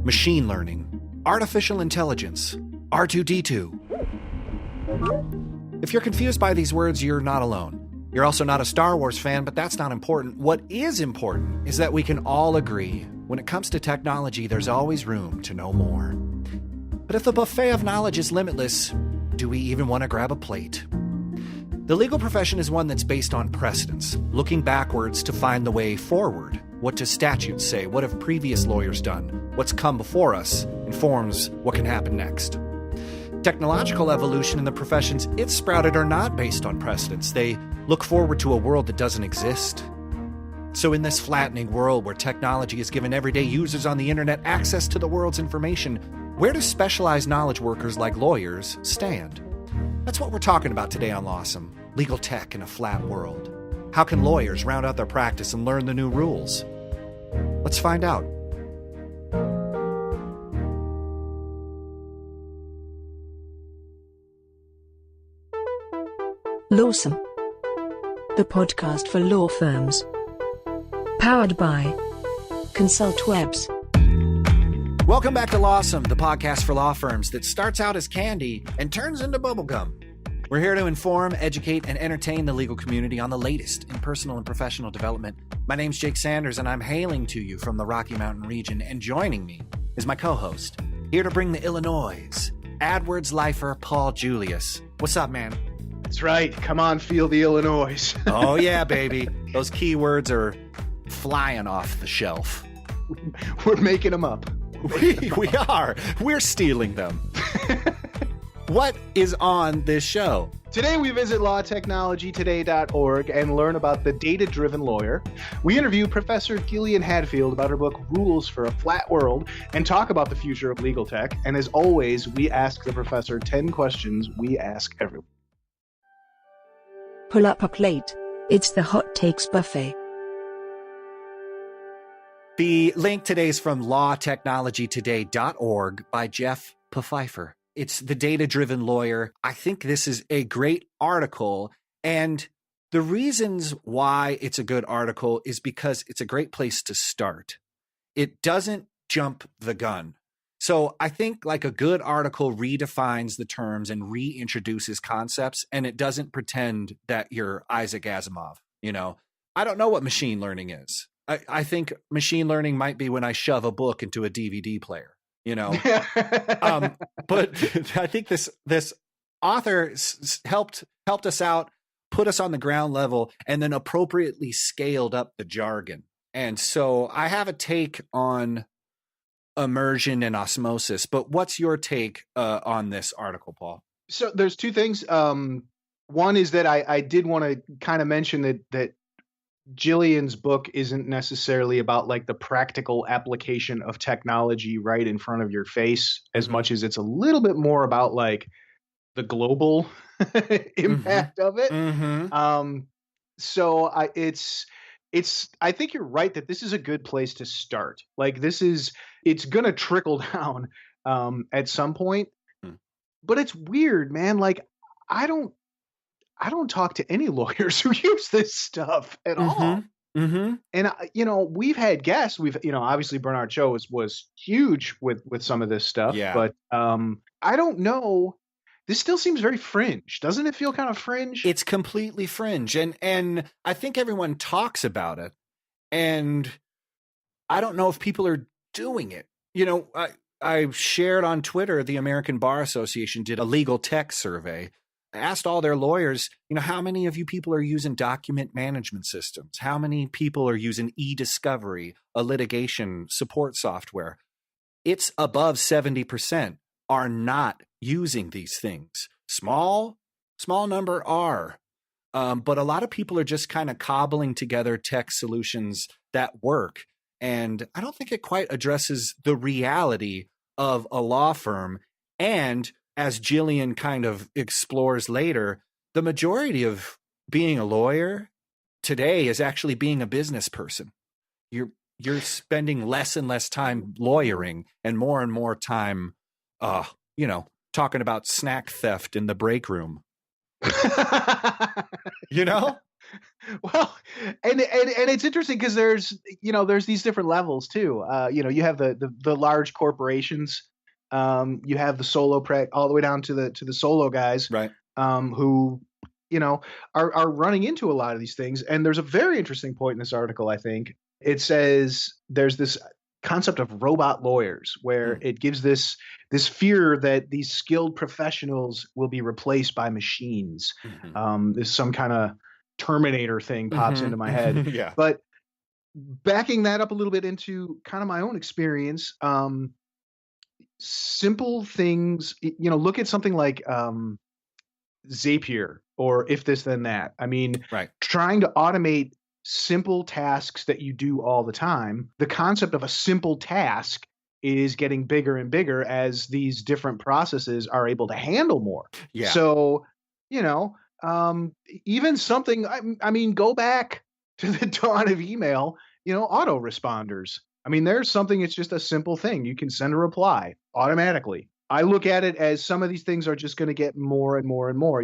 machine learning, artificial intelligence, R2-D2. If you're confused by these words, you're not alone. You're also not a Star Wars fan, but that's not important. What is important is that we can all agree, when it comes to technology, there's always room to know more. But if the buffet of knowledge is limitless, do we even want to grab a plate? The legal profession is one that's based on precedents, looking backwards to find the way forward. What do statutes say? What have previous lawyers done? What's come before us informs what can happen next. Technological evolution in the professions it's sprouted are not based on precedents. They look forward to a world that doesn't exist. So in this flattening world where technology has given everyday users on the internet access to the world's information, where do specialized knowledge workers like lawyers stand? That's what we're talking about today on Lawsome. Legal tech in a flat world. How can lawyers round out their practice and learn the new rules? Let's find out. Lawsome, the podcast for law firms. Powered by Consultwebs. Welcome back to Lawsome, the podcast for law firms that starts out as candy and turns into bubblegum. We're here to inform, educate, and entertain the legal community on the latest in personal and professional development. My name's Jake Sanders, and I'm hailing to you from the Rocky Mountain region, and joining me is my co-host, here to bring the Illinois, AdWords lifer Paul Julius. What's up, man? That's right. Come on, feel the Illinois. Oh, yeah, baby. Those keywords are flying off the shelf. We're making them up. We are. We're stealing them. What is on this show? Today we visit lawtechnologytoday.org and learn about the data-driven lawyer. We interview Professor Gillian Hadfield about her book, Rules for a Flat World, and talk about the future of legal tech. And as always, we ask the professor 10 questions we ask everyone. Pull up a plate. It's the Hot Takes Buffet. The link today is from lawtechnologytoday.org by Jeff Pfeiffer. It's the data-driven lawyer. I think this is a great article, and the reasons why it's a good article is because it's a great place to start. It doesn't jump the gun. So I think like a good article redefines the terms and reintroduces concepts, and it doesn't pretend that you're Isaac Asimov. You know, I don't know what machine learning is. I think machine learning might be when I shove a book into a DVD player, you know. But I think this author helped us out, put us on the ground level, and then appropriately scaled up the jargon. And so I have a take on immersion and osmosis, but what's your take on this article, Paul? So there's two things. One is that I did want to kind of mention that Gillian's book isn't necessarily about like the practical application of technology right in front of your face as much as it's a little bit more about like the global impact of it. So I think you're right that this is a good place to start. Like it's going to trickle down at some point, but it's weird, man. Like I don't talk to any lawyers who use this stuff at all. And, we've had guests. Obviously Bernard Cho was huge with some of this stuff. Yeah. But I don't know. This still seems very fringe. Doesn't it feel kind of fringe? It's completely fringe. And I think everyone talks about it. And I don't know if people are doing it. You know, I shared on Twitter, the American Bar Association did a legal tech survey. I asked all their lawyers, how many of you people are using document management systems? How many people are using e-discovery, a litigation support software? It's above 70% are not using these things. Small number are. But a lot of people are just kind of cobbling together tech solutions that work. And I don't think it quite addresses the reality of a law firm. And as Gillian kind of explores later, the majority of being a lawyer today is actually being a business person. You're spending less and less time lawyering and more time, talking about snack theft in the break room. Well, and it's interesting because there's these different levels too. You have the large corporations, you have the solo all the way down to the solo guys, Right. who are running into a lot of these things. And there's a very interesting point in this article. I think it says there's this concept of robot lawyers, where it gives this fear that these skilled professionals will be replaced by machines. There's some kind of Terminator thing pops into my head. Yeah. But backing that up a little bit into kind of my own experience, simple things, look at something like Zapier or If This Then That. I mean, Right. trying to automate simple tasks that you do all the time. The concept of a simple task is getting bigger and bigger as these different processes are able to handle more. Yeah. So, even something, I mean, go back to the dawn of email, autoresponders. I mean, there's something, it's just a simple thing. You can send a reply automatically. I look at it as some of these things are just going to get more and more and more,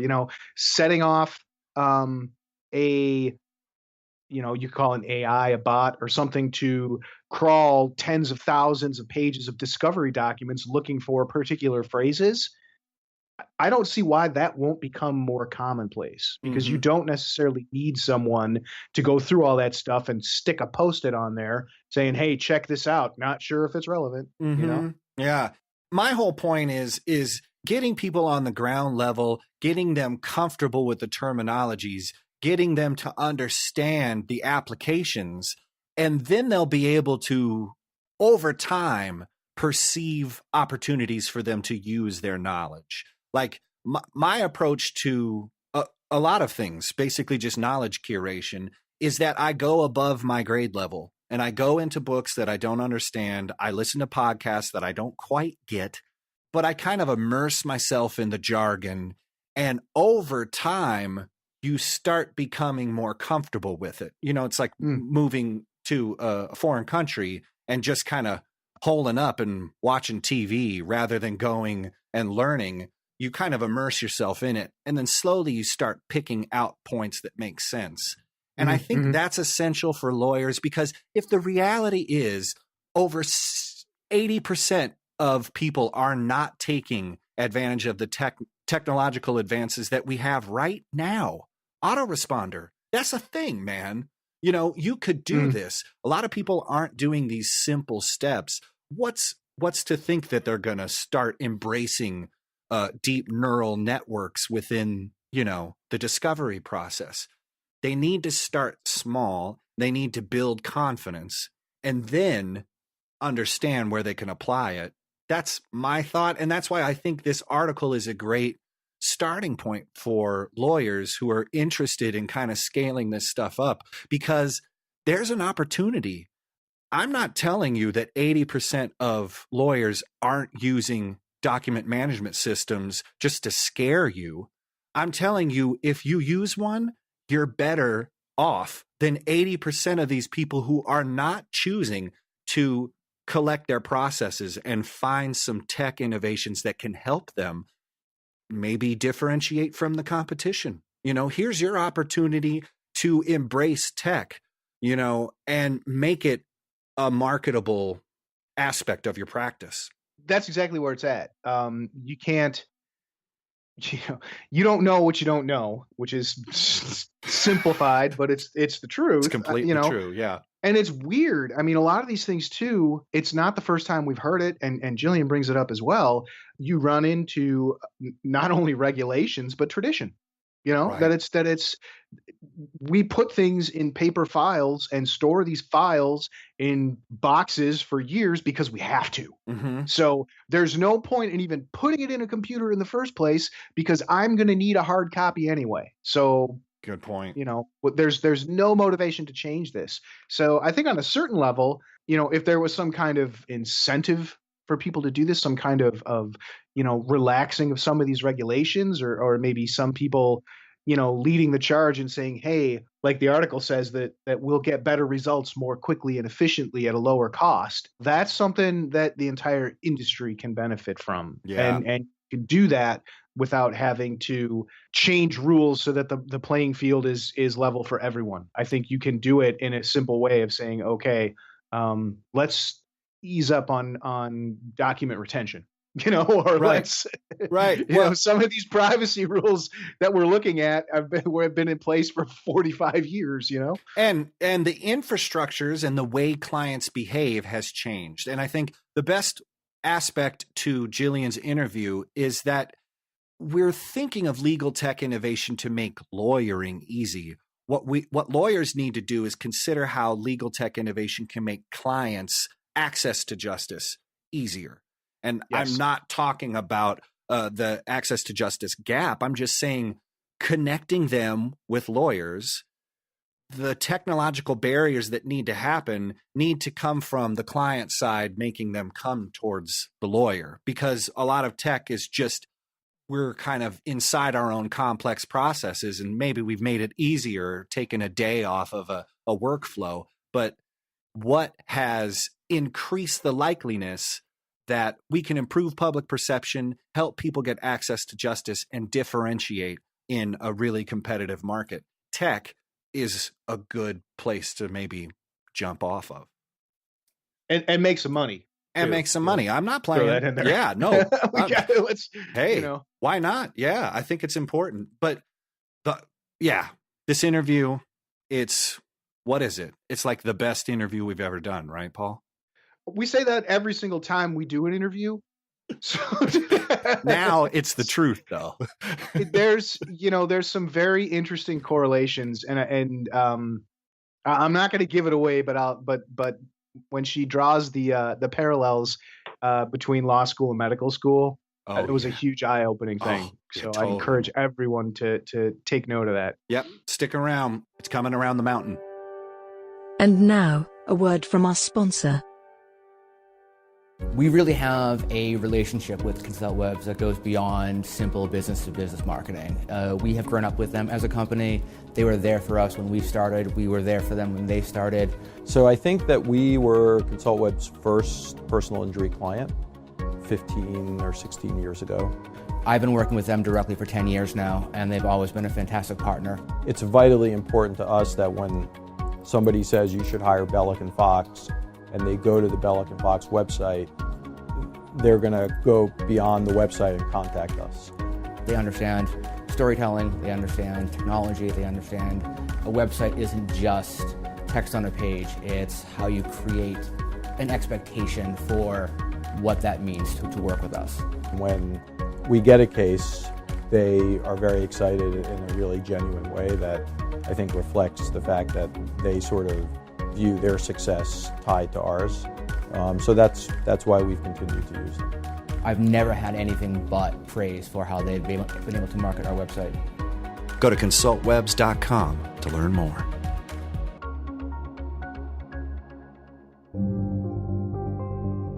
setting off you call an AI, a bot or something, to crawl tens of thousands of pages of discovery documents looking for particular phrases. I don't see why that won't become more commonplace, because you don't necessarily need someone to go through all that stuff and stick a Post-it on there saying, hey, check this out. Not sure if it's relevant, Yeah. My whole point is getting people on the ground level, getting them comfortable with the terminologies, getting them to understand the applications, and then they'll be able to, over time, perceive opportunities for them to use their knowledge. Like my approach to a lot of things, basically just knowledge curation, is that I go above my grade level and I go into books that I don't understand. I listen to podcasts that I don't quite get, but I kind of immerse myself in the jargon. And over time, you start becoming more comfortable with it. It's like moving to a foreign country and just kind of holing up and watching TV rather than going and learning. You kind of immerse yourself in it, and then slowly you start picking out points that make sense. And I think that's essential for lawyers, because if the reality is over 80% of people are not taking advantage of the technological advances that we have right now. Autoresponder, that's a thing, man. You could do this. A lot of people aren't doing these simple steps. What's to think that they're going to start embracing deep neural networks within, the discovery process? They need to start small. They need to build confidence and then understand where they can apply it. That's my thought. And that's why I think this article is a great starting point for lawyers who are interested in kind of scaling this stuff up, because there's an opportunity. I'm not telling you that 80% of lawyers aren't using document management systems just to scare you. I'm telling you, if you use one, you're better off than 80% of these people who are not choosing to collect their processes and find some tech innovations that can help them maybe differentiate from the competition. Here's your opportunity to embrace tech, and make it a marketable aspect of your practice. That's exactly where it's at. You can't, you don't know what you don't know, which is simplified, but it's the truth. It's completely true. Yeah. And it's weird. I mean, a lot of these things too, it's not the first time we've heard it. And Gillian brings it up as well. You run into not only regulations, but tradition, Right. that it's, we put things in paper files and store these files in boxes for years because we have to. So there's no point in even putting it in a computer in the first place, because I'm going to need a hard copy anyway. So good point. There's no motivation to change this. So I think on a certain level, if there was some kind of incentive for people to do this, some kind of relaxing of some of these regulations, or maybe some people, leading the charge and saying, hey, like the article says, that we'll get better results more quickly and efficiently at a lower cost. That's something that the entire industry can benefit from. Yeah. And you can do that without having to change rules so that the playing field is level for everyone. I think you can do it in a simple way of saying, okay, let's ease up on document retention, or Right. Right. Well, some of these privacy rules that we're looking at have been in place for 45 years, and the infrastructures and the way clients behave has changed. And I think the best aspect to Gillian's interview is that we're thinking of legal tech innovation to make lawyering easy. What lawyers need to do is consider how legal tech innovation can make clients access to justice easier. And Yes. I'm not talking about the access to justice gap. I'm just saying connecting them with lawyers. The technological barriers that need to happen need to come from the client side, making them come towards the lawyer, because a lot of tech is just, we're kind of inside our own complex processes, and maybe we've made it easier, taken a day off of a workflow. But what has increased the likeliness that we can improve public perception, help people get access to justice, and differentiate in a really competitive market? Tech is a good place to maybe jump off of. And make some money. And too. make some money. I'm not playing. Throw that in there. Yeah, no. Let's, Hey, why not? Yeah, I think it's important. But this interview, what is it? It's like the best interview we've ever done, right, Paul? We say that every single time we do an interview. So now it's the truth, though. There's some very interesting correlations, and I'm not going to give it away, but when she draws the parallels between law school and medical school, it was a huge eye-opening thing. Totally. I encourage everyone to take note of that. Yep, stick around. It's coming around the mountain. And now, a word from our sponsor. We really have a relationship with Consultwebs that goes beyond simple business-to-business marketing. We have grown up with them as a company. They were there for us when we started. We were there for them when they started. So I think that we were Consultwebs' first personal injury client 15 or 16 years ago. I've been working with them directly for 10 years now, and they've always been a fantastic partner. It's vitally important to us that when somebody says you should hire Bellick & Fox, and they go to the Bellick & Fox website, they're going to go beyond the website and contact us. They understand storytelling, they understand technology, they understand a website isn't just text on a page, it's how you create an expectation for what that means to work with us. When we get a case, they are very excited in a really genuine way that I think reflects the fact that they sort of view their success tied to ours. So that's why we've continued to use them. I've never had anything but praise for how they've been able to market our website. Go to consultwebs.com to learn more.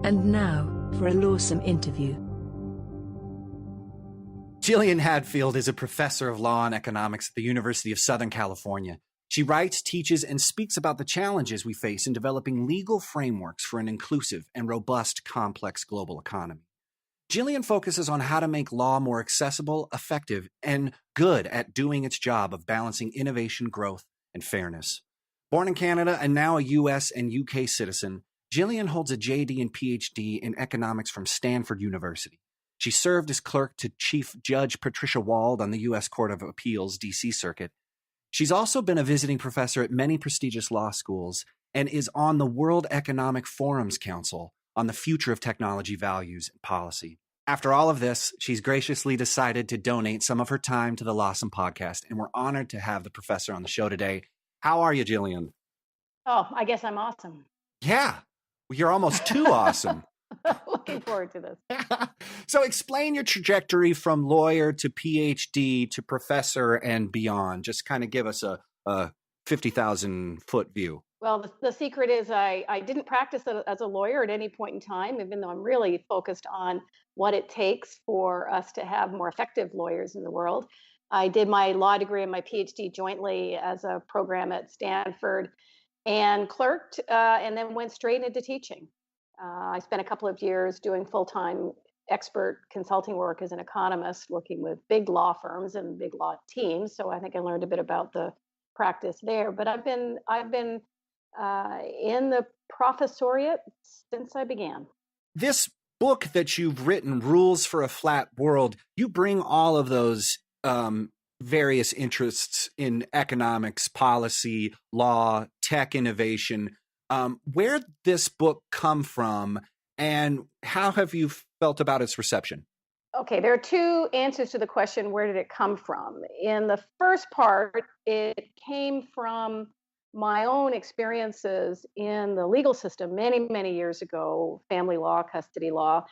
And now, for a lawsome interview. Gillian Hadfield is a professor of law and economics at the University of Southern California. She writes, teaches, and speaks about the challenges we face in developing legal frameworks for an inclusive and robust, complex global economy. Gillian focuses on how to make law more accessible, effective, and good at doing its job of balancing innovation, growth, and fairness. Born in Canada and now a U.S. and U.K. citizen, Gillian holds a JD and PhD in economics from Stanford University. She served as clerk to Chief Judge Patricia Wald on the U.S. Court of Appeals, D.C. Circuit. She's also been a visiting professor at many prestigious law schools and is on the World Economic Forum's Council on the future of technology values and policy. After all of this, she's graciously decided to donate some of her time to the Lawsome podcast, and we're honored to have the professor on the show today. How are you, Gillian? Oh, I guess I'm awesome. Yeah, you're almost too awesome. Looking forward to this. So explain your trajectory from lawyer to PhD to professor and beyond. Just kind of give us a 50,000 foot view. Well, the secret is I didn't practice as a lawyer at any point in time, even though I'm really focused on what it takes for us to have more effective lawyers in the world. I did my law degree and my PhD jointly as a program at Stanford and clerked and then went straight into teaching. I spent a couple of years doing full-time expert consulting work as an economist, working with big law firms and big law teams. So I think I learned a bit about the practice there. But I've been in the professoriate since I began. This book that you've written, Rules for a Flat World, you bring all of those various interests in economics, policy, law, tech innovation. Where'd this book come from, and how have you felt about its reception? Okay, there are two answers to the question, where did it come from? In the first part, it came from my own experiences in the legal system many, many years ago, family law, custody law,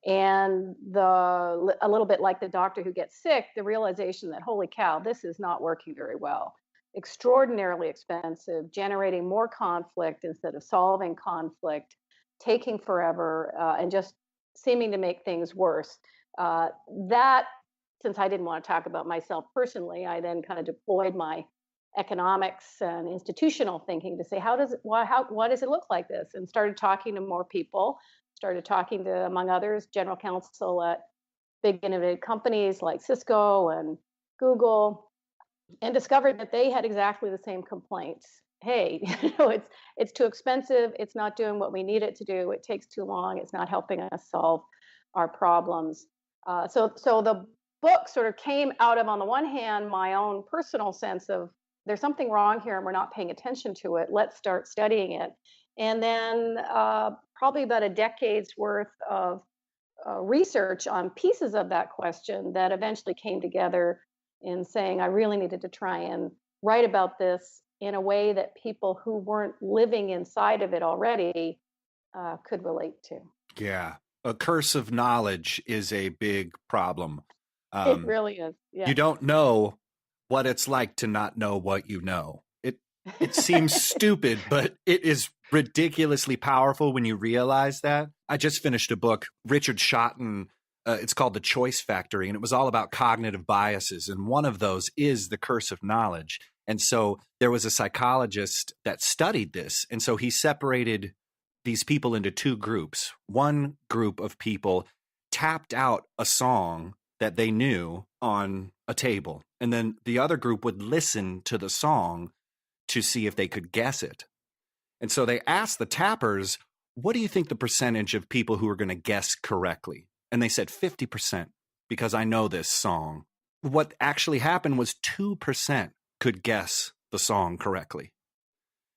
and a little bit like the doctor who gets sick, the realization that, holy cow, this is not working very well. Extraordinarily expensive, generating more conflict instead of solving conflict, taking forever, and just seeming to make things worse. That, since I didn't want to talk about myself personally, I then kind of deployed my economics and institutional thinking to say, what does it look like this? And started talking to more people, started talking to, among others, general counsel at big innovative companies like Cisco and Google, and discovered that they had exactly the same complaints. Hey, it's too expensive. It's not doing what we need it to do. It takes too long. It's not helping us solve our problems. So the book sort of came out of, on the one hand, my own personal sense of there's something wrong here and we're not paying attention to it. Let's start studying it. And then probably about a decade's worth of research on pieces of that question that eventually came together in saying I really needed to try and write about this in a way that people who weren't living inside of it already could relate to. Yeah. A curse of knowledge is a big problem. It really is. Yeah. You don't know what it's like to not know what you know. It seems stupid, but it is ridiculously powerful when you realize that. I just finished a book, Richard Shotton. It's called The Choice Factory, and it was all about cognitive biases. And one of those is the curse of knowledge. And so there was a psychologist that studied this. And so he separated these people into two groups. One group of people tapped out a song that they knew on a table. And then the other group would listen to the song to see if they could guess it. And so they asked the tappers, what do you think the percentage of people who are going to guess correctly? And they said 50%, because I know this song. What actually happened was 2% could guess the song correctly,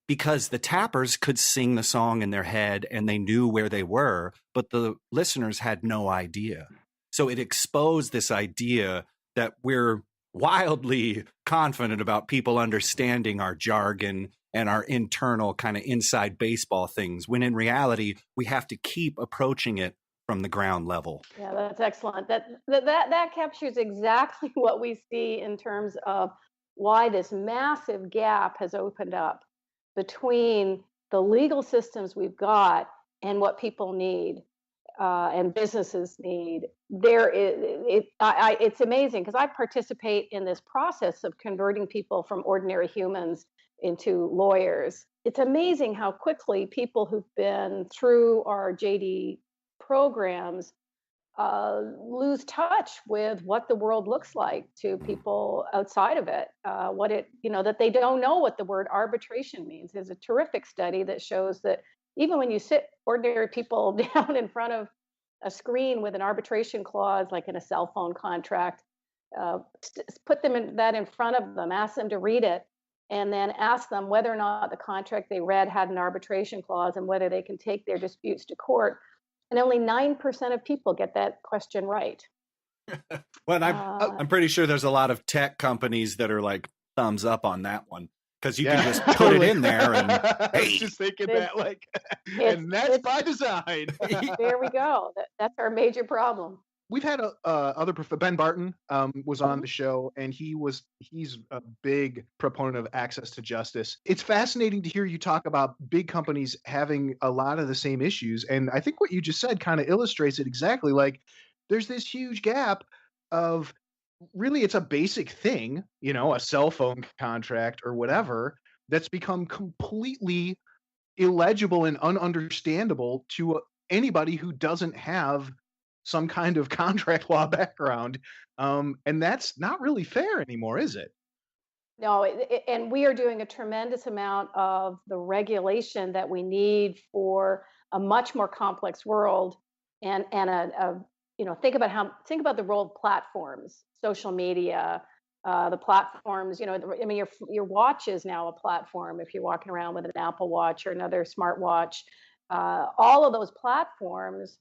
because the tappers could sing the song in their head and they knew where they were, but the listeners had no idea. So it exposed this idea that we're wildly confident about people understanding our jargon and our internal kind of inside baseball things, when in reality, we have to keep approaching it from the ground level. Yeah, that's excellent. That captures exactly what we see in terms of why this massive gap has opened up between the legal systems we've got and what people need. And businesses need. It's amazing because I participate in this process of converting people from ordinary humans into lawyers. It's amazing how quickly people who've been through our JD programs lose touch with what the world looks like to people outside of it. That they don't know what the word arbitration means. There's a terrific study that shows that even when you sit ordinary people down in front of a screen with an arbitration clause, like in a cell phone contract, put that in front of them, ask them to read it, and then ask them whether or not the contract they read had an arbitration clause and whether they can take their disputes to court. And only 9% of people get that question right. Well, I'm pretty sure there's a lot of tech companies that are like thumbs up on that one. Because you can just put it in there and I was just thinking that, like, and that's by design. There we go. That's our major problem. We've had Ben Barton was on the show, and he's a big proponent of access to justice. It's fascinating to hear you talk about big companies having a lot of the same issues, and I think what you just said kind of illustrates it exactly. Like, there's this huge gap of, really, it's a basic thing, a cell phone contract or whatever, that's become completely illegible and ununderstandable to anybody who doesn't have some kind of contract law background. And that's not really fair anymore, is it? No, and we are doing a tremendous amount of the regulation that we need for a much more complex world, and think about the role of platforms, social media, the platforms. I mean, your watch is now a platform. If you're walking around with an Apple Watch or another smartwatch, all of those platforms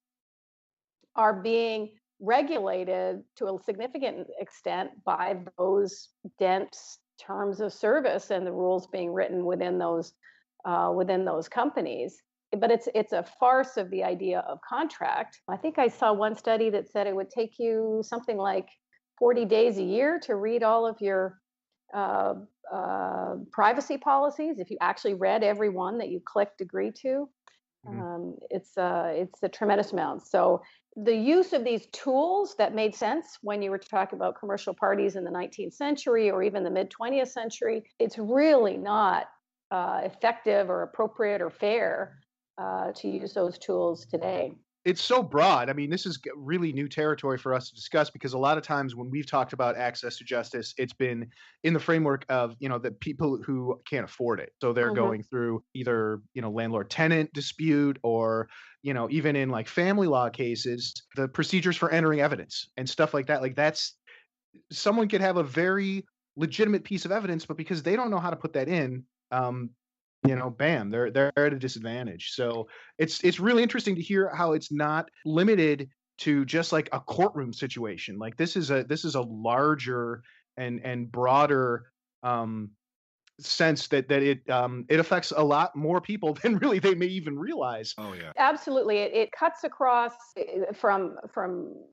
are being regulated to a significant extent by those dense terms of service and the rules being written within those companies. But it's a farce of the idea of contract. I think I saw one study that said it would take you something like 40 days a year to read all of your uh, privacy policies if you actually read every one that you clicked agree to. Mhm. It's a tremendous amount. So the use of these tools that made sense when you were talking about commercial parties in the 19th century or even the mid 20th century, it's really not effective or appropriate or fair to use those tools today. It's so broad. I mean, this is really new territory for us to discuss because a lot of times when we've talked about access to justice, it's been in the framework of, the people who can't afford it. So they're Hmm. going through either, landlord tenant dispute or, even in like family law cases, the procedures for entering evidence and stuff like that. Like that's someone could have a very legitimate piece of evidence, but because they don't know how to put that in, bam, they're at a disadvantage. So it's really interesting to hear how it's not limited to just like a courtroom situation. Like this is a larger and broader um, sense that it affects a lot more people than really they may even realize. Oh yeah. Absolutely, it cuts across from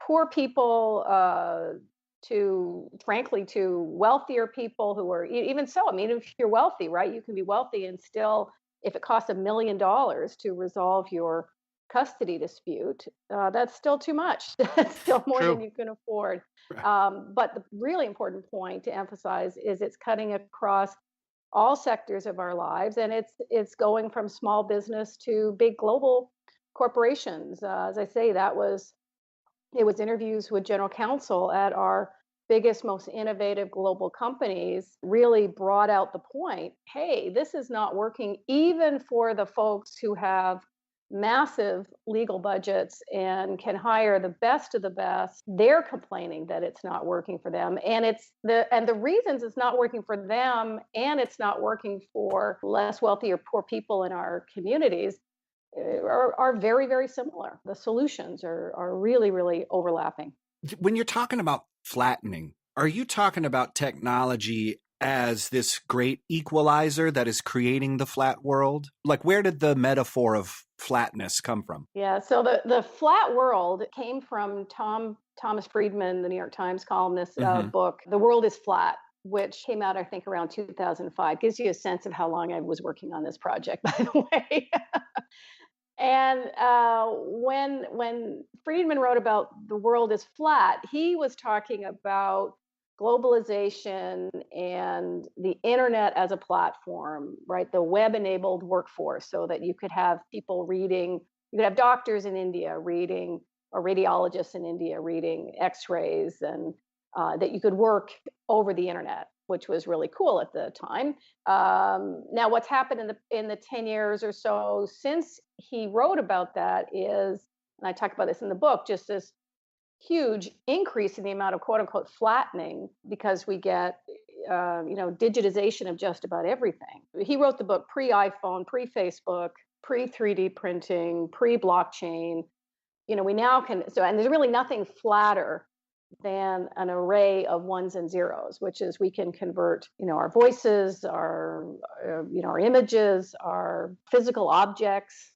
poor people to frankly to wealthier people who are even so. I mean, if you're wealthy, right, you can be wealthy and still, if it costs $1 million to resolve your custody dispute, that's still too much. That's still more than True. you can afford. Right. But the really important point to emphasize is it's cutting across all sectors of our lives, and it's going from small business to big global corporations. As I say, it was interviews with general counsel at our biggest, most innovative global companies really brought out the point. Hey, this is not working, even for the folks who have massive legal budgets and can hire the best of the best. They're complaining that it's not working for them, and the reasons it's not working for them and it's not working for less wealthy or poor people in our communities are very, very similar. The solutions are really, really overlapping. When you're talking about flattening, are you talking about technology as this great equalizer that is creating the flat world? Like, where did the metaphor of flatness come from? Yeah, so the flat world came from Thomas Friedman, the New York Times columnist, Hmm. book, The World is Flat, which came out, I think, around 2005. Gives you a sense of how long I was working on this project, by the way. And when Friedman wrote about the world is flat, he was talking about globalization and the internet as a platform, right? The web-enabled workforce, so that you could have people reading, you could have doctors in India reading, or radiologists in India reading X-rays, and that you could work over the internet, which was really cool at the time. Now, what's happened in the 10 years or so since he wrote about that is, and I talk about this in the book, just this huge increase in the amount of quote unquote flattening because we get digitization of just about everything. He wrote the book pre-iPhone, pre-Facebook, pre-3D printing, pre-blockchain. We now can, so, and there's really nothing flatter than an array of ones and zeros, which is we can convert, our voices, our images, our physical objects,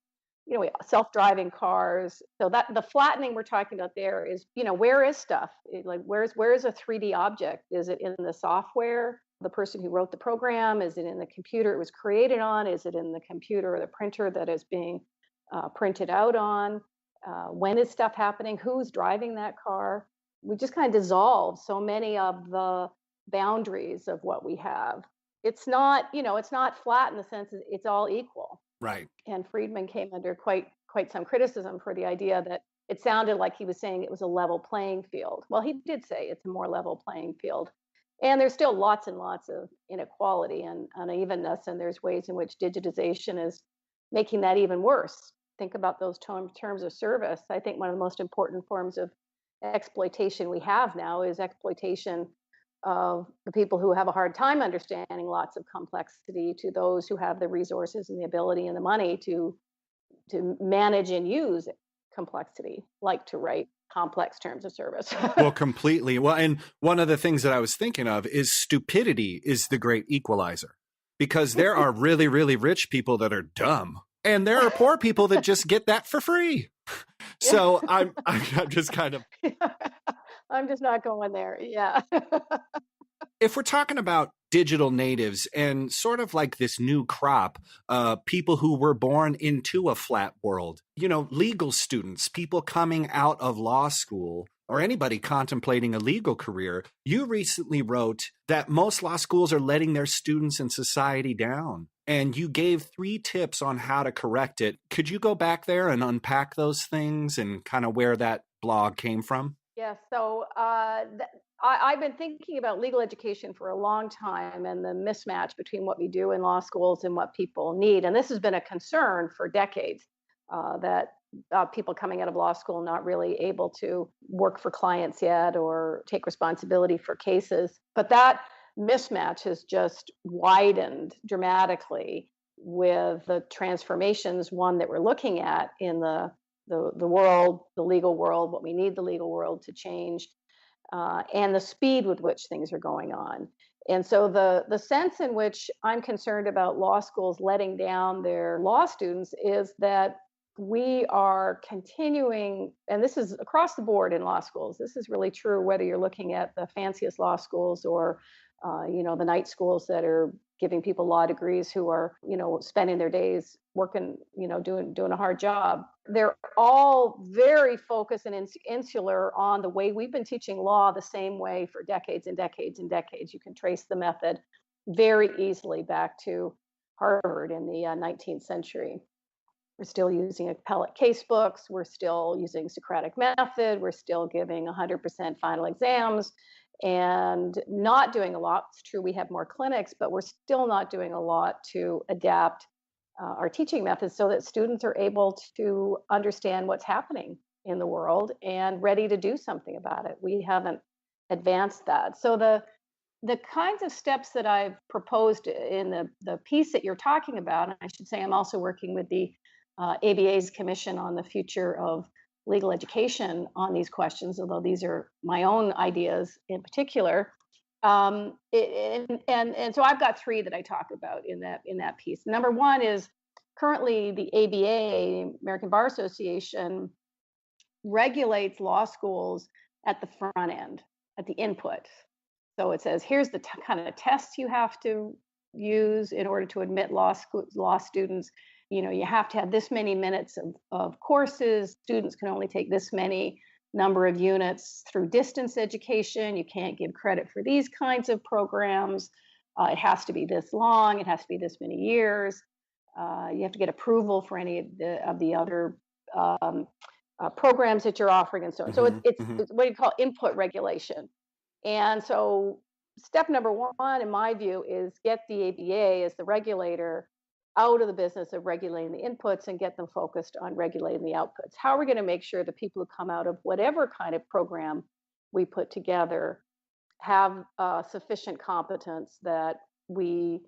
self-driving cars. So that the flattening we're talking about there is, where is stuff? Like where's a 3D object? Is it in the software? The person who wrote the program? Is it in the computer it was created on? Is it in the computer or the printer that is being printed out on? When is stuff happening? Who's driving that car? We just kind of dissolve so many of the boundaries of what we have. It's not, it's not flat in the sense that it's all equal. Right. And Friedman came under quite quite some criticism for the idea that it sounded like he was saying it was a level playing field. Well, he did say it's a more level playing field. And there's still lots and lots of inequality and unevenness, and there's ways in which digitization is making that even worse. Think about those terms of service. I think one of the most important forms of exploitation we have now is exploitation of the people who have a hard time understanding lots of complexity to those who have the resources and the ability and the money to manage and use complexity, like to write complex terms of service. Well, completely. Well, and one of the things that I was thinking of is stupidity is the great equalizer, because there are really, really rich people that are dumb, and there are poor people that just get that for free. So I'm just kind of, I'm just not going there. Yeah. if we're talking about digital natives and sort of like this new crop, people who were born into a flat world, legal students, people coming out of law school, or anybody contemplating a legal career, you recently wrote that most law schools are letting their students and society down. And you gave 3 tips on how to correct it. Could you go back there and unpack those things and kind of where that blog came from? Yeah. So I've been thinking about legal education for a long time and the mismatch between what we do in law schools and what people need. And this has been a concern for decades, that people coming out of law school not really able to work for clients yet or take responsibility for cases. But that mismatch has just widened dramatically with the transformations, one that we're looking at in the world, the legal world, what we need the legal world to change, and the speed with which things are going on. And so the sense in which I'm concerned about law schools letting down their law students is that we are continuing, and this is across the board in law schools. This is really true whether you're looking at the fanciest law schools or the night schools that are giving people law degrees who are, spending their days working, doing a hard job. They're all very focused and insular on the way we've been teaching law the same way for decades and decades and decades. You can trace the method very easily back to Harvard in the 19th century. We're still using appellate case books. We're still using Socratic method. We're still giving 100% final exams and not doing a lot. It's true we have more clinics, but we're still not doing a lot to adapt our teaching methods so that students are able to understand what's happening in the world and ready to do something about it. We haven't advanced that. So the kinds of steps that I've proposed in the piece that you're talking about, and I should say I'm also working with the ABA's Commission on the Future of Legal Education on these questions, although these are my own ideas in particular. And so I've got 3 that I talk about in that piece. Number 1 is currently the ABA, American Bar Association, regulates law schools at the front end, at the input. So it says, here's the kind of tests you have to use in order to admit law students. You have to have this many minutes of courses. Students can only take this many number of units through distance education. You can't give credit for these kinds of programs. It has to be this long. It has to be this many years. You have to get approval for any of the other programs that you're offering and so on. So it's what you call input regulation. And so step number 1, in my view, is get the ABA as the regulator out of the business of regulating the inputs and get them focused on regulating the outputs. How are we going to make sure the people who come out of whatever kind of program we put together have sufficient competence that we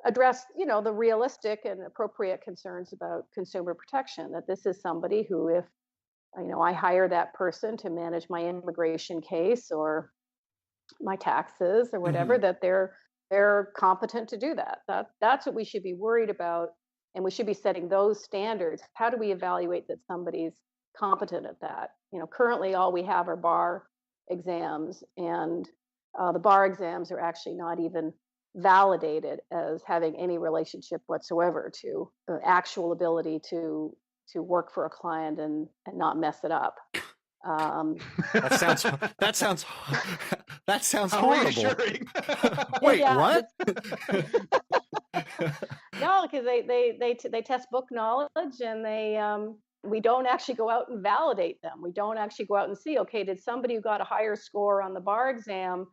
address, the realistic and appropriate concerns about consumer protection, that this is somebody who, if, I hire that person to manage my immigration case or my taxes or whatever, that they're competent to do that. That's what we should be worried about. And we should be setting those standards. How do we evaluate that somebody's competent at that? Currently all we have are bar exams, and the bar exams are actually not even validated as having any relationship whatsoever to the actual ability to work for a client and not mess it up. That sounds horrible. Wait, Yeah. what? No, because they test book knowledge and they we don't actually go out and validate them. We don't actually go out and see, okay, did somebody who got a higher score on the bar exam,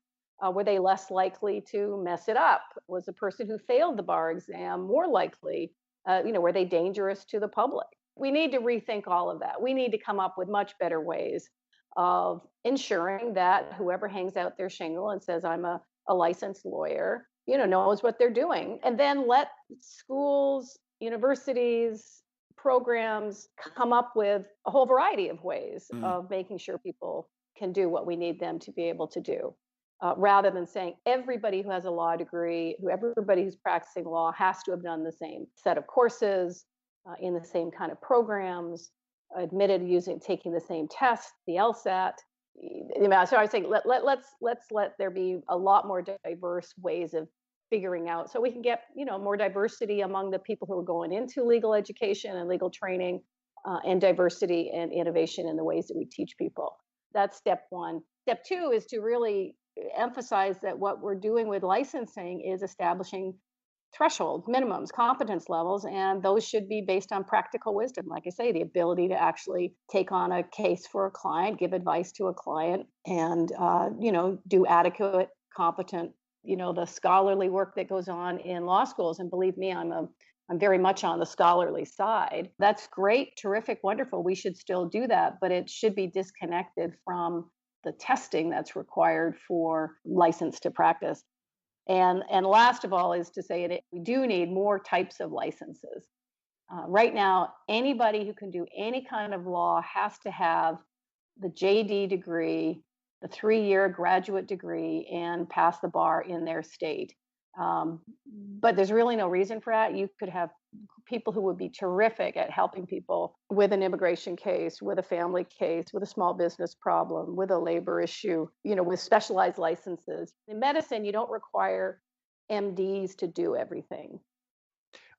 were they less likely to mess it up? Was the person who failed the bar exam more likely? Were they dangerous to the public? We need to rethink all of that. We need to come up with much better ways of ensuring that whoever hangs out their shingle and says, I'm a licensed lawyer, knows what they're doing. And then let schools, universities, programs come up with a whole variety of ways of making sure people can do what we need them to be able to do, rather than saying everybody who has a law degree, everybody who's practicing law has to have done the same set of courses, in the same kind of programs, admitted taking the same test, the LSAT. So I think let's let there be a lot more diverse ways of figuring out, so we can get more diversity among the people who are going into legal education and legal training, and diversity and innovation in the ways that we teach people. That's step one. Step two is to really emphasize that what we're doing with licensing is establishing thresholds, minimums, competence levels, and those should be based on practical wisdom. Like I say, the ability to actually take on a case for a client, give advice to a client, and do adequate, competent, the scholarly work that goes on in law schools. And believe me, I'm very much on the scholarly side. That's great, terrific, wonderful. We should still do that, but it should be disconnected from the testing that's required for license to practice. And last of all is to say that we do need more types of licenses. Right now, anybody who can do any kind of law has to have the JD degree, the 3-year graduate degree, and pass the bar in their state. But there's really no reason for that. You could have people who would be terrific at helping people with an immigration case, with a family case, with a small business problem, with a labor issue, with specialized licenses. In medicine, you don't require MDs to do everything.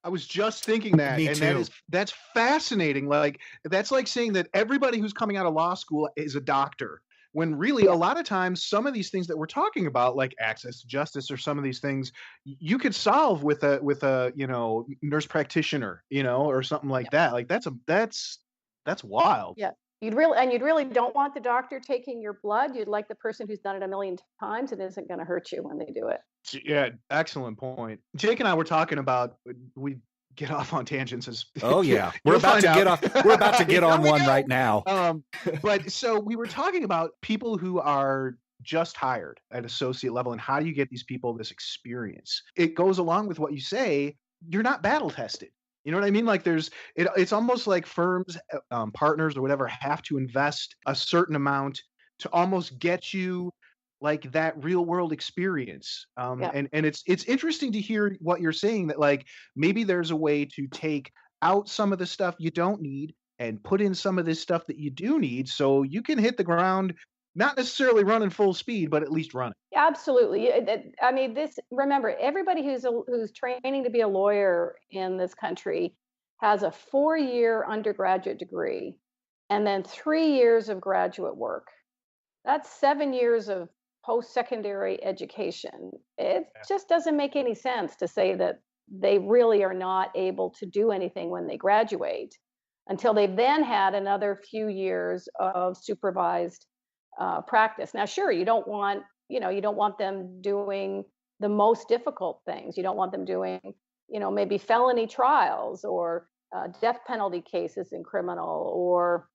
I was just thinking that. Me and too. That's fascinating. Like, that's like saying that everybody who's coming out of law school is a doctor, when really a lot of times some of these things that we're talking about, like access to justice or some of these things, you could solve with a nurse practitioner, or something like that. Like that's wild. Yeah. You'd really don't want the doctor taking your blood. You'd like the person who's done it a million times and isn't going to hurt you when they do it. Yeah, excellent point. Jake and I were talking about, we get off on tangents as oh yeah, we're about to get on one right now. But so we were talking about people who are just hired at associate level, and how do you get these people this experience? It goes along with what you say. You're not battle tested. You know what I mean? Like it's almost like firms, partners or whatever, have to invest a certain amount to almost get you like that real world experience. And it's interesting to hear what you're saying, that like maybe there's a way to take out some of the stuff you don't need and put in some of this stuff that you do need, so you can hit the ground, not necessarily running full speed, but at least running. Absolutely. I mean, remember, everybody who's training to be a lawyer in this country has a 4-year undergraduate degree and then 3 years of graduate work. That's 7 years of post-secondary education. It just doesn't make any sense to say that they really are not able to do anything when they graduate until they've then had another few years of supervised practice. Now, sure, you don't want them doing the most difficult things. You don't want them doing, maybe felony trials or death penalty cases in criminal, or,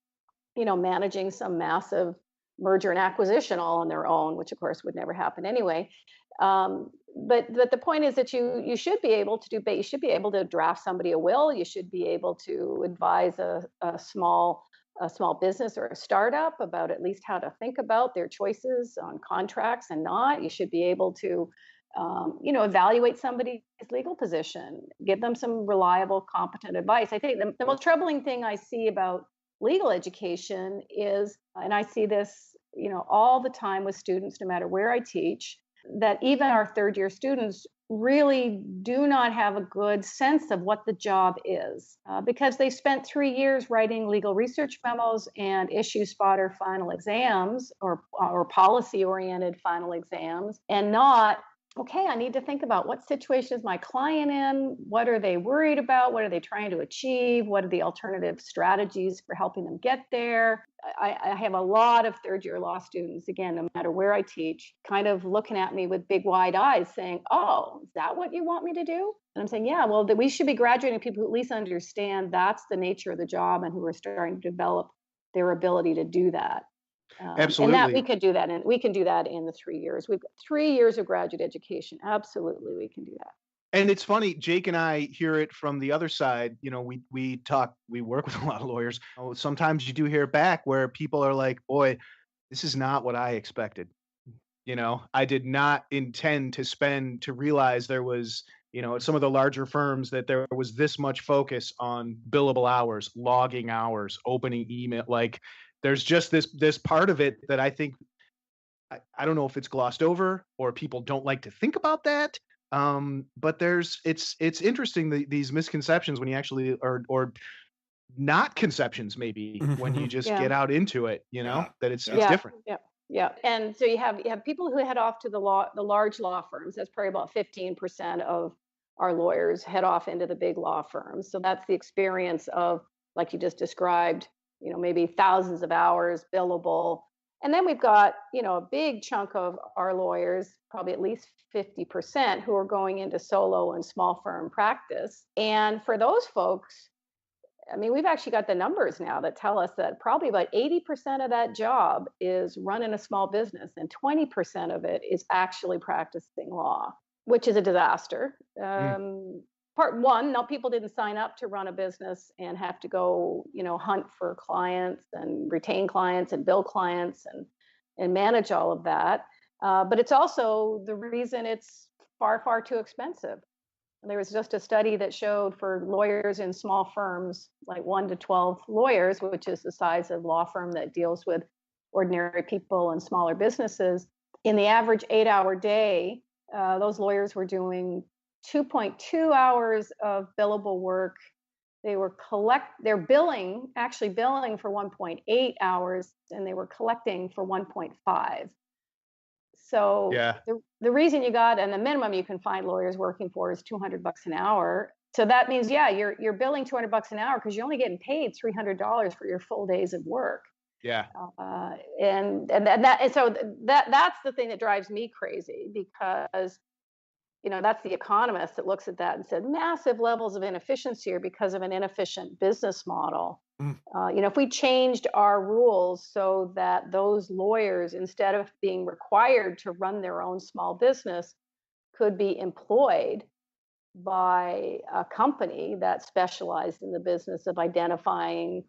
managing some massive merger and acquisition all on their own, which of course would never happen anyway. But the point is that you should be able to you should be able to draft somebody a will. You should be able to advise a small business or a startup about at least how to think about their choices on contracts and not. You should be able to, evaluate somebody's legal position, give them some reliable, competent advice. I think the most troubling thing I see about legal education is, and I see this, all the time with students, no matter where I teach, that even our third-year students really do not have a good sense of what the job is, because they spent 3 years writing legal research memos and issue spotter final exams or policy-oriented final exams, and not okay, I need to think about what situation is my client in? What are they worried about? What are they trying to achieve? What are the alternative strategies for helping them get there? I have a lot of third year law students, again, no matter where I teach, kind of looking at me with big wide eyes saying, oh, is that what you want me to do? And I'm saying, yeah, well, we should be graduating people who at least understand that's the nature of the job and who are starting to develop their ability to do that. And that Absolutely. we could do that, and we can do that in the 3 years. We've got 3 years of graduate education. Absolutely, we can do that. And it's funny, Jake and I hear it from the other side. You know, we work with a lot of lawyers. Sometimes you do hear back where people are like, boy, this is not what I expected. You know, I did not intend to realize there was, you know, at some of the larger firms that there was this much focus on billable hours, logging hours, opening email. Like there's just this part of it that I think I don't know if it's glossed over or people don't like to think about that. But it's interesting these misconceptions when you actually or not conceptions maybe when you just Yeah. get out into it, you know, Yeah. that it's Yeah. different. Yeah. Yeah. And so you have people who head off to the large law firms. That's probably about 15% of our lawyers head off into the big law firms. So that's the experience of, like you just described, you know, maybe thousands of hours billable. And then we've got, you know, a big chunk of our lawyers, probably at least 50%, who are going into solo and small firm practice. And for those folks, I mean, we've actually got the numbers now that tell us that probably about 80% of that job is running a small business, and 20% of it is actually practicing law, which is a disaster. Mm. Part one, no, people didn't sign up to run a business and have to go, you know, hunt for clients and retain clients and bill clients and manage all of that. But it's also the reason it's far, far too expensive. There was just a study that showed for lawyers in small firms, like 1 to 12 lawyers, which is the size of law firm that deals with ordinary people and smaller businesses, in the average 8-hour day, those lawyers were doing 2.2 hours of billable work. They're actually billing for 1.8 hours, and they were collecting for 1.5. So Yeah. the reason you got, and the minimum you can find lawyers working for is $200 an hour. So that means, yeah, you're billing $200 an hour because you're only getting paid $300 for your full days of work. Yeah. That's the thing that drives me crazy, because you know, that's the economist that looks at that and said massive levels of inefficiency are because of an inefficient business model. Mm. You know, if we changed our rules so that those lawyers, instead of being required to run their own small business, could be employed by a company that specialized in the business of identifying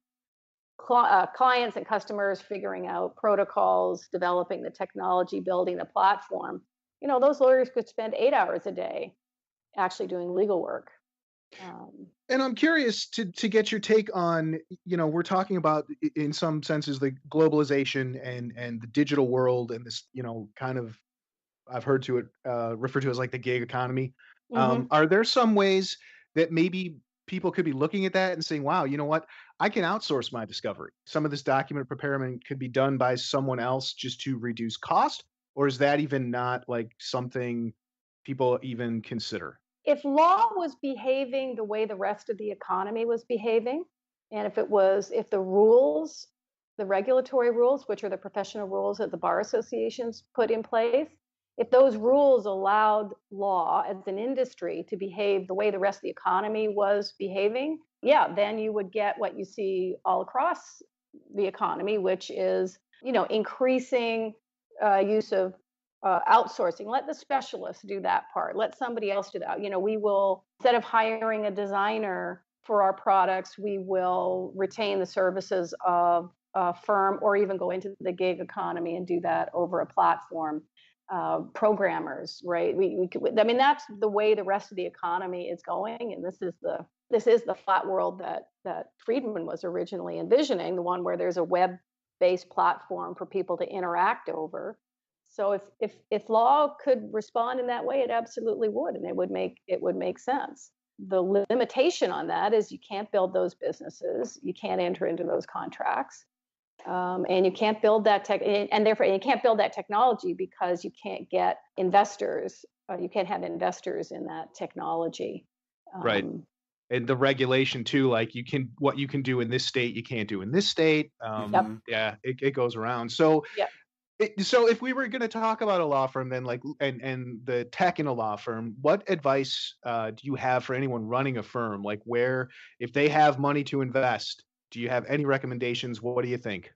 clients and customers, figuring out protocols, developing the technology, building the platform, you know, those lawyers could spend 8 hours a day actually doing legal work. And I'm curious to get your take on, you know, we're talking about in some senses the globalization and the digital world and this, you know, kind of I've heard to it referred to as like the gig economy. Mhm. Are there some ways that maybe people could be looking at that and saying, wow, you know what? I can outsource my discovery. Some of this document preparation could be done by someone else just to reduce cost, or is that even not like something people even consider? If law was behaving the way the rest of the economy was behaving, and if the rules, the regulatory rules, which are the professional rules that the bar associations put in place, if those rules allowed law as an industry to behave the way the rest of the economy was behaving, yeah, then you would get what you see all across the economy, which is, you know, increasing use of outsourcing. Let the specialists do that part. Let somebody else do that. You know, we will, instead of hiring a designer for our products, we will retain the services of a firm, or even go into the gig economy and do that over a platform. Programmers, right? I mean, that's the way the rest of the economy is going, and this is the flat world that Friedman was originally envisioning, the one where there's a web-based platform for people to interact over. So if law could respond in that way, it absolutely would, and it would make sense. The limitation on that is you can't build those businesses, you can't enter into those contracts, and you can't build that tech, and therefore you can't build that technology because you can't get investors you can't have investors in that technology. Right. And the regulation too, like what you can do in this state, you can't do in this state. Yep. Yeah, it goes around. So, Yep. So if we were going to talk about a law firm, then like, and the tech in a law firm, what advice do you have for anyone running a firm? Like where, if they have money to invest, do you have any recommendations? What do you think?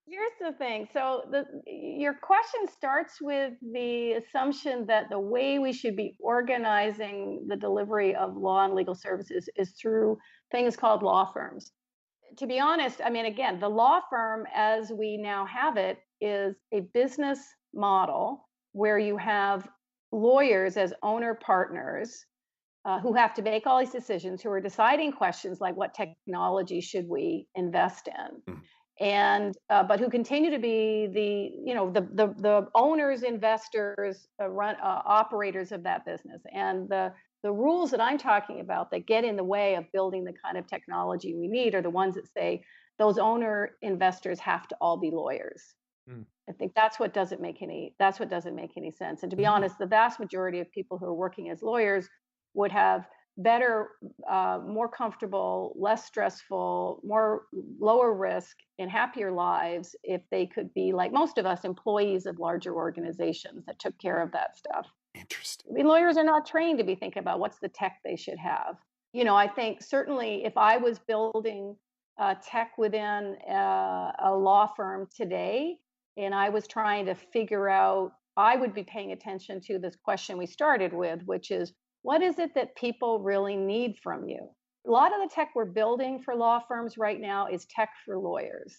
Here's the thing. So your question starts with the assumption that the way we should be organizing the delivery of law and legal services is through things called law firms. To be honest, I mean, again, the law firm as we now have it is a business model where you have lawyers as owner partners who have to make all these decisions, who are deciding questions like what technology should we invest in, and but who continue to be the owners, investors, operators of that business, and the rules that I'm talking about that get in the way of building the kind of technology we need are the ones that say those owner investors have to all be lawyers. I think that's what doesn't make any sense. And to be honest, the vast majority of people who are working as lawyers would have better, more comfortable, less stressful, lower risk, and happier lives if they could be, like most of us, employees of larger organizations that took care of that stuff. Interesting. I mean, lawyers are not trained to be thinking about what's the tech they should have. I think certainly if I was building tech within a law firm today, and I was trying to figure out, I would be paying attention to this question we started with, which is, what is it that people really need from you? A lot of the tech we're building for law firms right now is tech for lawyers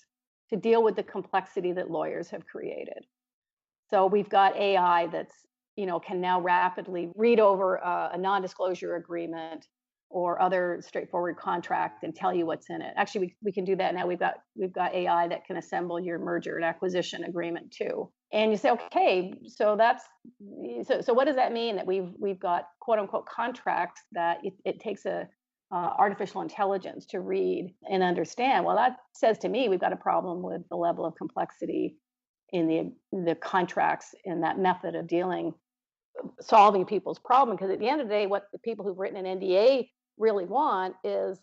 to deal with the complexity that lawyers have created. So we've got AI that's, can now rapidly read over a non-disclosure agreement or other straightforward contract and tell you what's in it. Actually, we can do that now. We've got AI that can assemble your merger and acquisition agreement too. And you say, okay, so what does that mean that we've got quote unquote contracts that it takes a artificial intelligence to read and understand? Well, that says to me we've got a problem with the level of complexity in the contracts and that method of solving people's problem. Because at the end of the day, what the people who've written an NDA really want is,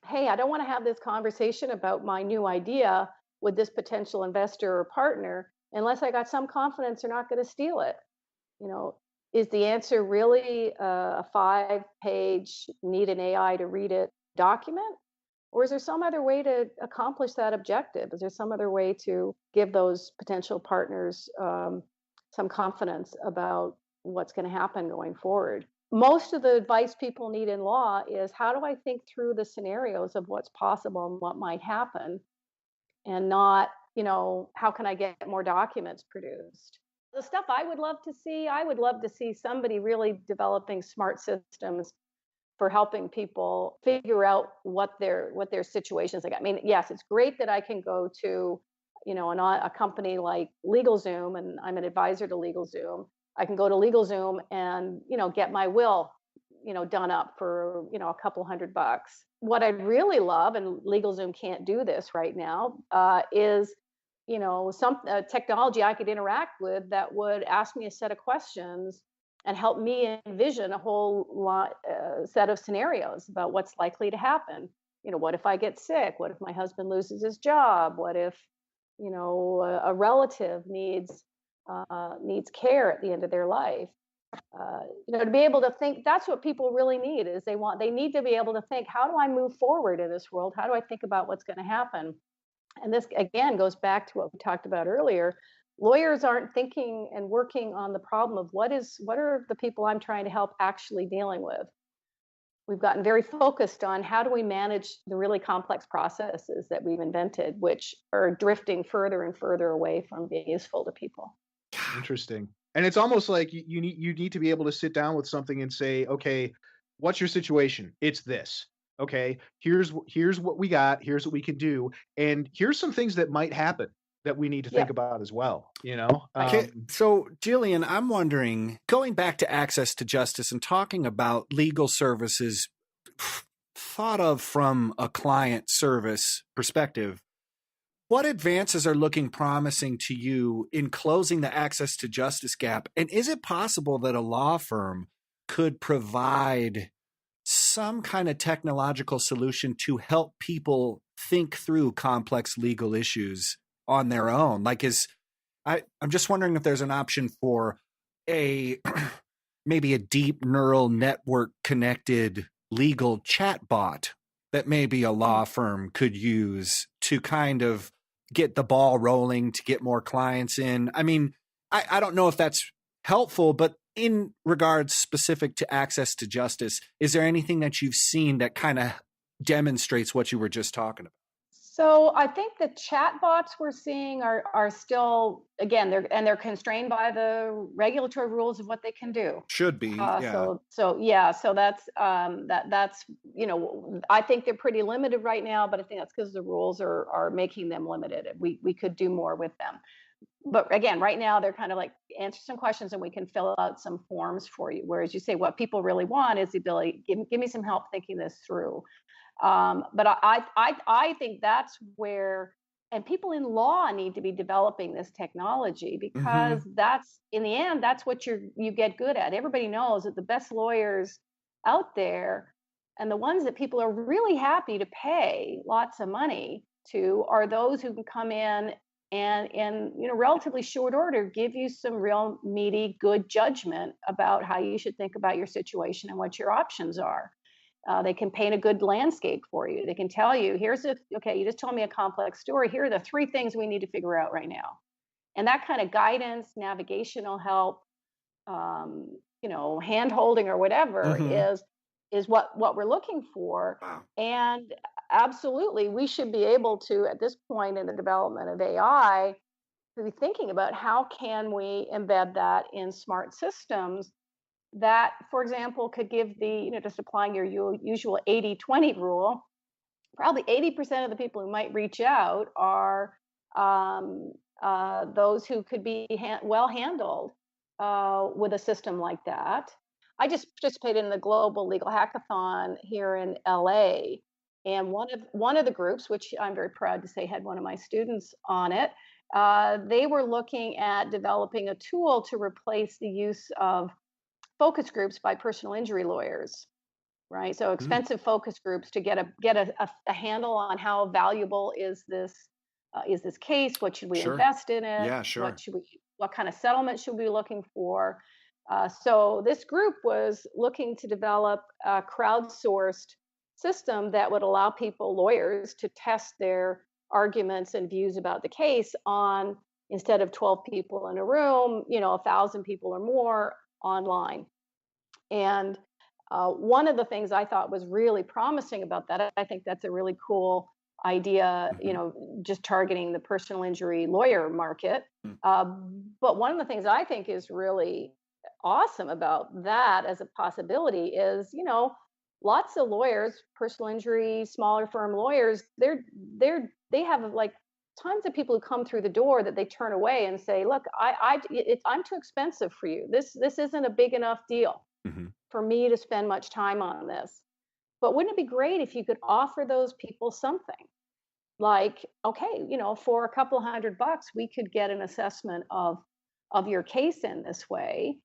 hey, I don't want to have this conversation about my new idea with this potential investor or partner unless I got some confidence they're not going to steal it. Is the answer really a 5-page, need an AI to read it document? Or is there some other way to accomplish that objective? Is there some other way to give those potential partners some confidence about what's going to happen going forward? Most of the advice people need in law is, how do I think through the scenarios of what's possible and what might happen, and not, how can I get more documents produced? The stuff I would love to see somebody really developing smart systems for helping people figure out what their situation is like. I mean, yes, it's great that I can go to, a company like LegalZoom, and I'm an advisor to LegalZoom. I can go to LegalZoom and, get my will, done up for, a couple $100. What I'd really love, and LegalZoom can't do this right now, is, some technology I could interact with that would ask me a set of questions and help me envision a whole set of scenarios about what's likely to happen. What if I get sick? What if my husband loses his job? What if, a relative needs care at the end of their life? To be able to think, that's what people really need, is they need to be able to think, how do I move forward in this world? How do I think about what's going to happen? And this, again, goes back to what we talked about earlier. Lawyers aren't thinking and working on the problem of what are the people I'm trying to help actually dealing with. We've gotten very focused on how do we manage the really complex processes that we've invented, which are drifting further and further away from being useful to people. Interesting. And it's almost like you need to be able to sit down with something and say, okay, what's your situation? It's this. Okay, here's what we got. Here's what we can do, and here's some things that might happen that we need to think about as well. So, Gillian, I'm wondering, going back to access to justice and talking about legal services thought of from a client service perspective, What advances are looking promising to you in closing the access to justice gap? And is it possible that a law firm could provide some kind of technological solution to help people think through complex legal issues on their own? Like, I'm just wondering if there's an option for a maybe a deep neural network connected legal chatbot that maybe a law firm could use to kind of get the ball rolling, to get more clients in. I mean, I don't know if that's helpful, but in regards specific to access to justice, is there anything that you've seen that kind of demonstrates what you were just talking about? So I think the chatbots we're seeing are still, again, they're constrained by the regulatory rules of what they can do. Should be, yeah. So that's I think they're pretty limited right now, but I think that's because the rules are making them limited. We could do more with them. But again, right now they're kind of like answer some questions and we can fill out some forms for you. Whereas you say what people really want is the ability, give me some help thinking this through. But I think that's where, and people in law need to be developing this technology, because that's, in the end, that's what you get good at. Everybody knows that the best lawyers out there, and the ones that people are really happy to pay lots of money to, are those who can come in and in relatively short order give you some real meaty, good judgment about how you should think about your situation and what your options are. They can paint a good landscape for you. They can tell you, okay, you just told me a complex story. Here are the 3 things we need to figure out right now. And that kind of guidance, navigational help, hand holding or whatever is what we're looking for. Wow. And absolutely, we should be able to, at this point in the development of AI, to be thinking about how can we embed that in smart systems that, for example, could give just applying your usual 80-20 rule, probably 80% of the people who might reach out are those who could be well handled with a system like that. I just participated in the Global Legal Hackathon here in LA, and one of the groups, which I'm very proud to say had one of my students on it, they were looking at developing a tool to replace the use of focus groups by personal injury lawyers, right? So expensive focus groups to get a handle on how valuable is this case? What should we invest in it? Yeah, sure. What kind of settlement should we be looking for? So this group was looking to develop a crowdsourced system that would allow lawyers, to test their arguments and views about the case on, instead of 12 people in a room, 1,000 people or more online. And one of the things I thought was really promising about that, I think that's a really cool idea, just targeting the personal injury lawyer market. But one of the things I think is really awesome about that as a possibility is, lots of lawyers, personal injury, smaller firm lawyers, they have like tons of people who come through the door that they turn away and say, look, I'm too expensive for you. This isn't a big enough deal for me to spend much time on this. But wouldn't it be great if you could offer those people something like, okay, for a couple $100, we could get an assessment of your case in this way.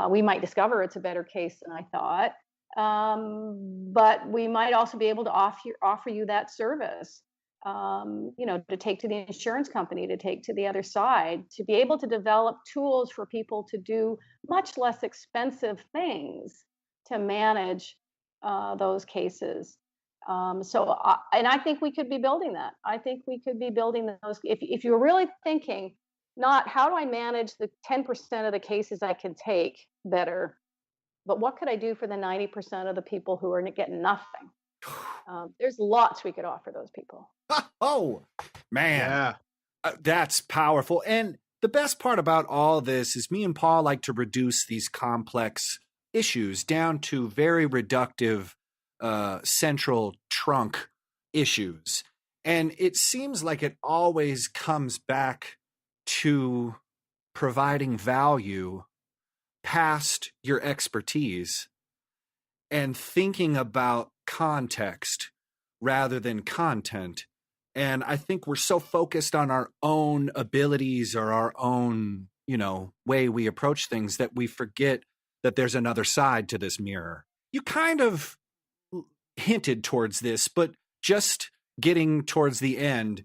We might discover it's a better case than I thought. But we might also be able to offer you that service, to take to the insurance company, to take to the other side, to be able to develop tools for people to do much less expensive things to manage those cases. And I think we could be building that. I think we could be building those. If you're really thinking, not how do I manage the 10% of the cases I can take better, but what could I do for the 90% of the people who are getting nothing? There's lots we could offer those people. Oh, man. Yeah. That's powerful. And the best part about all this is me and Paul like to reduce these complex issues down to very reductive central trunk issues. And it seems like it always comes back to providing value past your expertise and thinking about context rather than content And I think we're so focused on our own abilities or our own, way we approach things that we forget that there's another side to this mirror. You kind of hinted towards this, but just getting towards the end,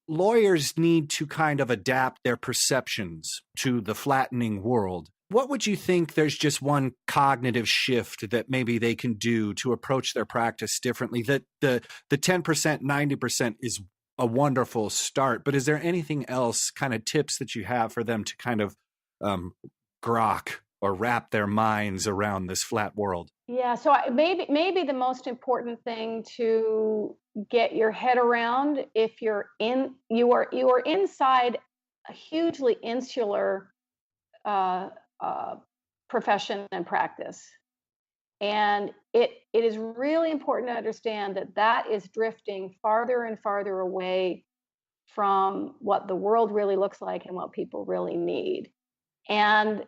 lawyers need to kind of adapt their perceptions to the flattening world. What would you think there's just one cognitive shift that maybe they can do to approach their practice differently? That the 10%, 90% is a wonderful start, but is there anything else, kind of tips that you have for them to kind of grok or wrap their minds around this flat world? Yeah, so maybe the most important thing to get your head around, if you are inside a hugely insular profession and practice, and it is really important to understand that is drifting farther and farther away from what the world really looks like and what people really need. And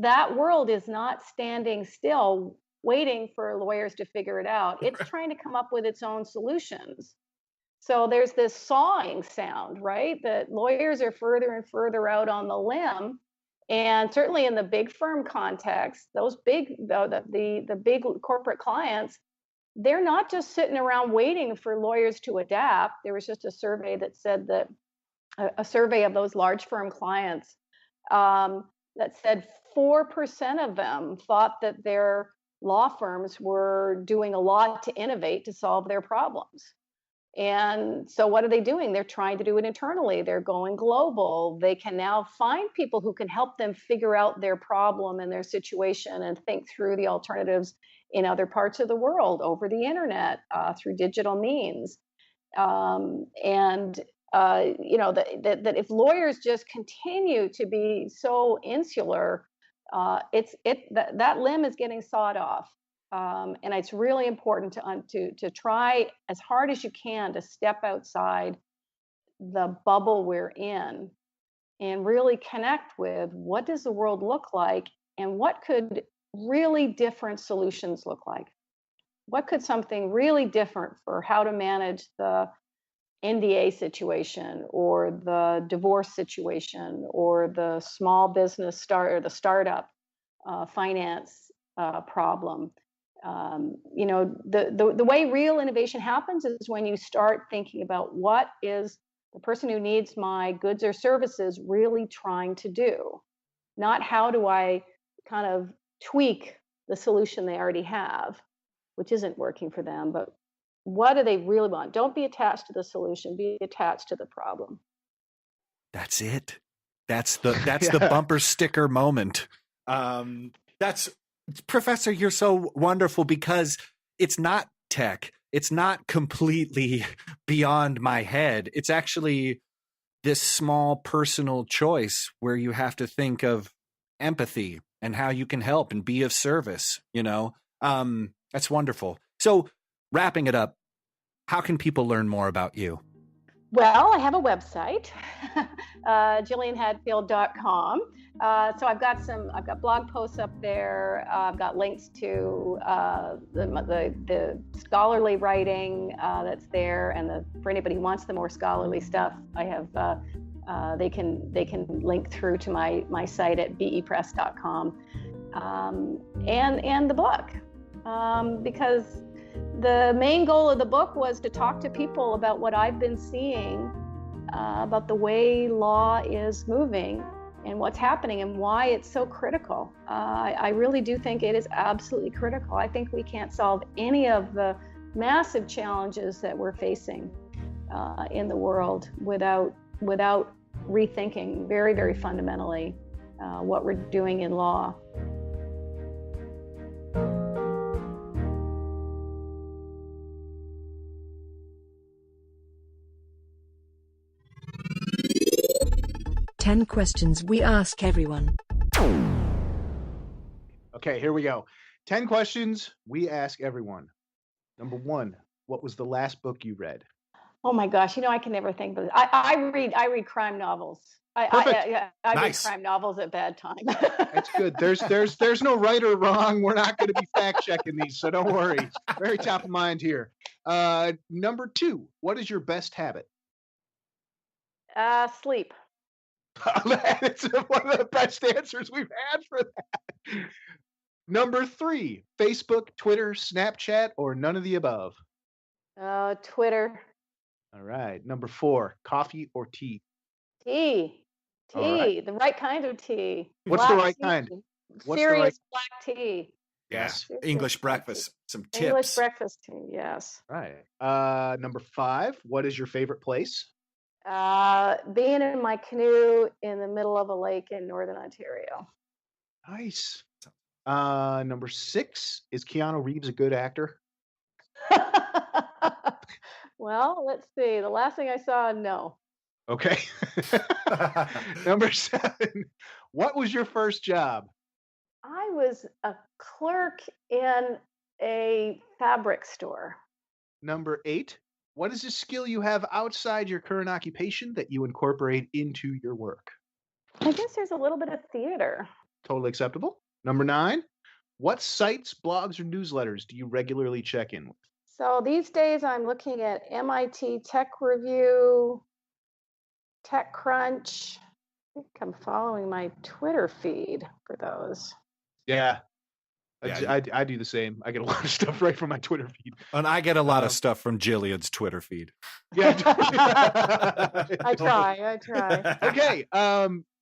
that world is not standing still waiting for lawyers to figure it out. It's trying to come up with its own solutions. So there's this sawing sound, right? That lawyers are further and further out on the limb. And certainly in the big firm context, those the big corporate clients, they're not just sitting around waiting for lawyers to adapt. There was just a survey that said that a survey of those large firm clients that said 4% of them thought that their law firms were doing a lot to innovate to solve their problems. And so what are they doing? They're trying to do it internally. They're going global. They can now find people who can help them figure out their problem and their situation and think through the alternatives in other parts of the world over the internet, through digital means. That if lawyers just continue to be so insular, that limb is getting sawed off. And it's really important to try as hard as you can to step outside the bubble we're in and really connect with what does the world look like and what could really different solutions look like. What could something really different for how to manage the NDA situation or the divorce situation or the small business the startup finance problem. The way real innovation happens is when you start thinking about what is the person who needs my goods or services really trying to do, not how do I kind of tweak the solution they already have, which isn't working for them, but what do they really want? Don't be attached to the solution, be attached to the problem. That's it. That's the bumper sticker moment. Professor, you're so wonderful because it's not tech. It's not completely beyond my head. It's actually this small personal choice where you have to think of empathy and how you can help and be of service, that's wonderful. So wrapping it up, how can people learn more about you? Well, I have a website, GillianHadfield.com. So I've got blog posts up there. I've got links to the scholarly writing that's there, and for anybody who wants the more scholarly stuff, I have they can link through to my site at bepress.com, and the book, because the main goal of the book was to talk to people about what I've been seeing about the way law is moving and what's happening and why it's so critical. I really do think it is absolutely critical. I think we can't solve any of the massive challenges that we're facing in the world without rethinking very, very fundamentally what we're doing in law. Ten questions we ask everyone. Okay, here we go. 10 questions we ask everyone. Number 1, what was the last book you read? Oh my gosh, I can never think of it. I read crime novels. I read crime novels at bad time. That's good. There's no right or wrong. We're not going to be fact checking these, so don't worry. Very top of mind here. Number 2, what is your best habit? Sleep. It's one of the best answers we've had for that. Number 3, Facebook, Twitter, Snapchat, or none of the above. Twitter. All right. Number 4, coffee or tea. Tea. All right. The right kind of tea. What's the Black right tea. kind? What's the Serious right? black tea. Yes. Yeah. English breakfast. Some tips. English breakfast tea, yes. Right. Number 5, what is your favorite place? Being in my canoe in the middle of a lake in Northern Ontario. Nice. Number 6, is Keanu Reeves a good actor? Well, let's see. The last thing I saw, no. Okay. Number 7, what was your first job? I was a clerk in a fabric store. Number 8, what is a skill you have outside your current occupation that you incorporate into your work? I guess there's a little bit of theater. Totally acceptable. Number 9, what sites, blogs, or newsletters do you regularly check in with? So these days I'm looking at MIT Tech Review, TechCrunch. I think I'm following my Twitter feed for those. Yeah. Yeah, I do the same. I get a lot of stuff right from my Twitter feed. And I get a lot of stuff from Gillian's Twitter feed. Yeah. I try. Okay.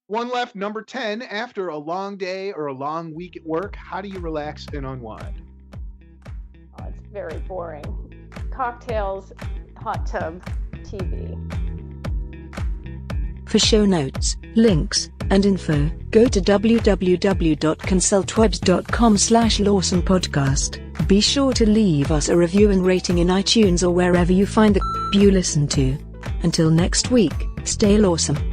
One left. Number 10. After a long day or a long week at work, how do you relax and unwind? Oh, it's very boring. Cocktails, hot tub, TV. For show notes, links, and info, go to www.consultwebs.com/LawsonPodcast. Be sure to leave us a review and rating in iTunes or wherever you find the you listen to. Until next week, stay lawsome.